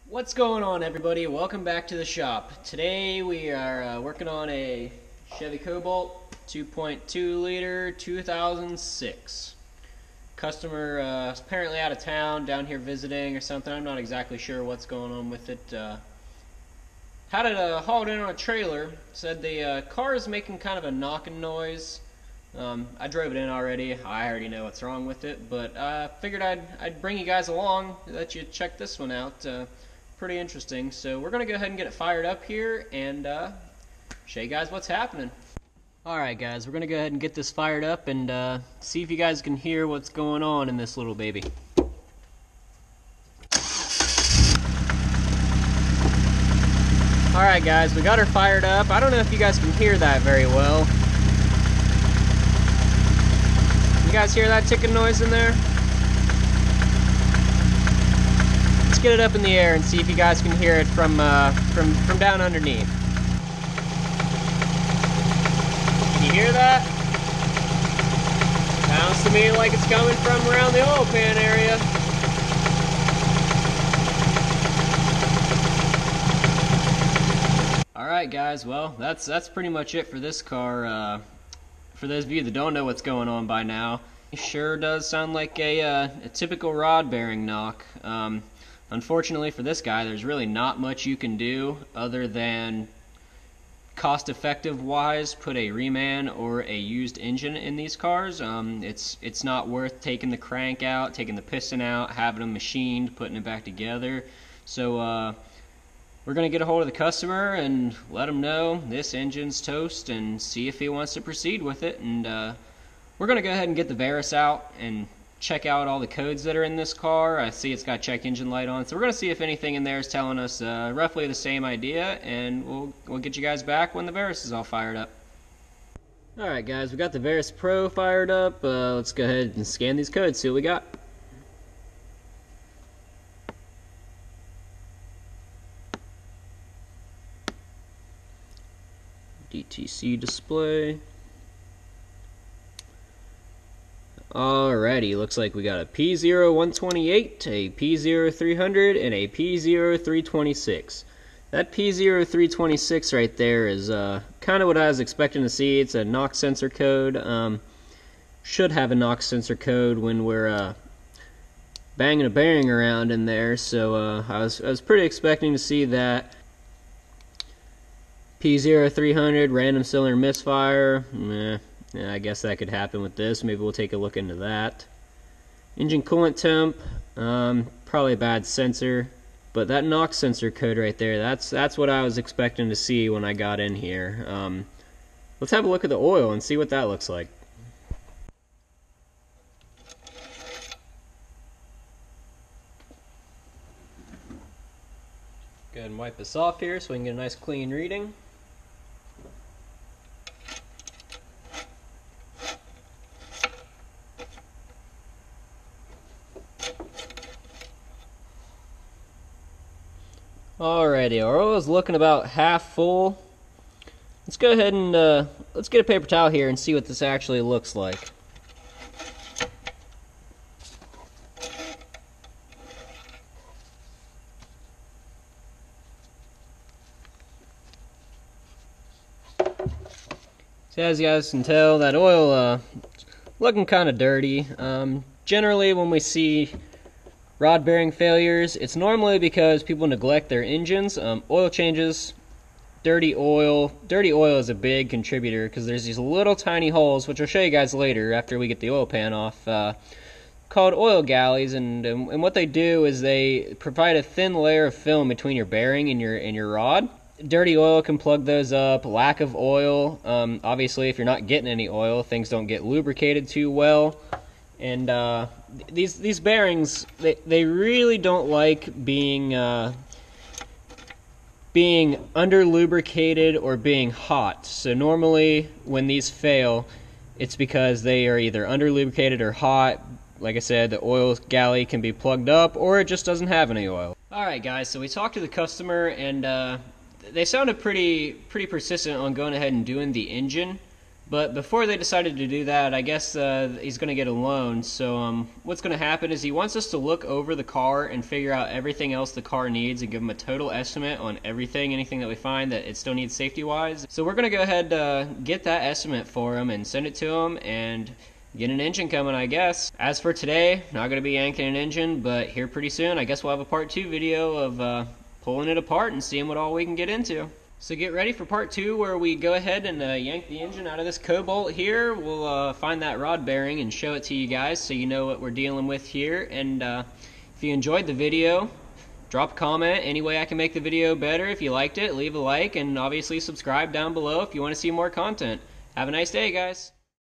What's going on, everybody? Welcome back to the shop. Today we are working on a Chevy Cobalt 2.2 liter 2006. Customer is apparently out of town, down here visiting or something. I'm not exactly sure what's going on with it. Had it hauled in on a trailer. Said the car is making kind of a knocking noise. I drove it in already. I already know what's wrong with it, but I figured I'd bring you guys along, let you check this one out. Pretty interesting. So we're gonna go ahead and get it fired up here and show you guys what's happening. Alright guys, we're gonna go ahead and get this fired up and see if you guys can hear what's going on in this little baby. Alright guys, we got her fired up. I don't know if you guys can hear that very well. You guys hear that ticking noise in there? Let's get it up in the air and see if you guys can hear it from down underneath. Can you hear that? Sounds to me like it's coming from around the oil pan area. Alright guys, well that's pretty much it for this car. For those of you that don't know what's going on by now, it sure does sound like a typical rod bearing knock. Unfortunately for this guy, there's really not much you can do other than cost-effective wise put a reman or a used engine in these cars. It's not worth taking the crank out, taking the piston out, having them machined, putting it back together. So we're going to get a hold of the customer and let him know this engine's toast and see if he wants to proceed with it. And we're going to go ahead and get the Verus out and check out all the codes that are in this car. I see it's got check engine light on, so we're going to see if anything in there is telling us roughly the same idea, and we'll get you guys back when the Verus is all fired up. Alright guys, we got the Verus Pro fired up. Let's go ahead and scan these codes, see what we got. DTC display. Alrighty, looks like we got a P0128, a P0300, and a P0326. That P0326 right there is kind of what I was expecting to see. It's a knock sensor code. Should have a knock sensor code when we're banging a bearing around in there. So I was pretty expecting to see that. P0300, random cylinder misfire. Yeah, I guess that could happen with this. Maybe we'll take a look into that. Engine coolant temp, probably a bad sensor, but that knock sensor code right there, that's what I was expecting to see when I got in here. Let's have a look at the oil and see what that looks like. Go ahead and wipe this off here so we can get a nice clean reading. Alrighty, our oil is looking about half full. Let's go ahead and let's get a paper towel here and see what this actually looks like. So as you guys can tell, that oil looking kind of dirty. Generally, when we see rod bearing failures, it's normally because people neglect their engines. Oil changes, dirty oil is a big contributor because there's these little tiny holes, which I'll show you guys later after we get the oil pan off, called oil galleys, and what they do is they provide a thin layer of film between your bearing and your rod. Dirty oil can plug those up. Lack of oil, obviously if you're not getting any oil, things don't get lubricated too well. And these bearings, they really don't like being under lubricated or being hot. So normally when these fail, it's because they are either under lubricated or hot. Like I said, the oil galley can be plugged up, or it just doesn't have any oil. Alright guys, so we talked to the customer, and they sounded pretty persistent on going ahead and doing the engine. But before they decided to do that, I guess he's going to get a loan. So what's going to happen is he wants us to look over the car and figure out everything else the car needs and give him a total estimate on anything that we find that it still needs safety-wise. So we're going to go ahead get that estimate for him and send it to him and get an engine coming, I guess. As for today, not going to be yanking an engine, but here pretty soon, I guess we'll have a part 2 video of pulling it apart and seeing what all we can get into. So get ready for part 2 where we go ahead and yank the engine out of this Cobalt here. We'll find that rod bearing and show it to you guys so you know what we're dealing with here. And if you enjoyed the video, drop a comment. Any way I can make the video better. If you liked it, leave a like, and obviously subscribe down below if you want to see more content. Have a nice day, guys.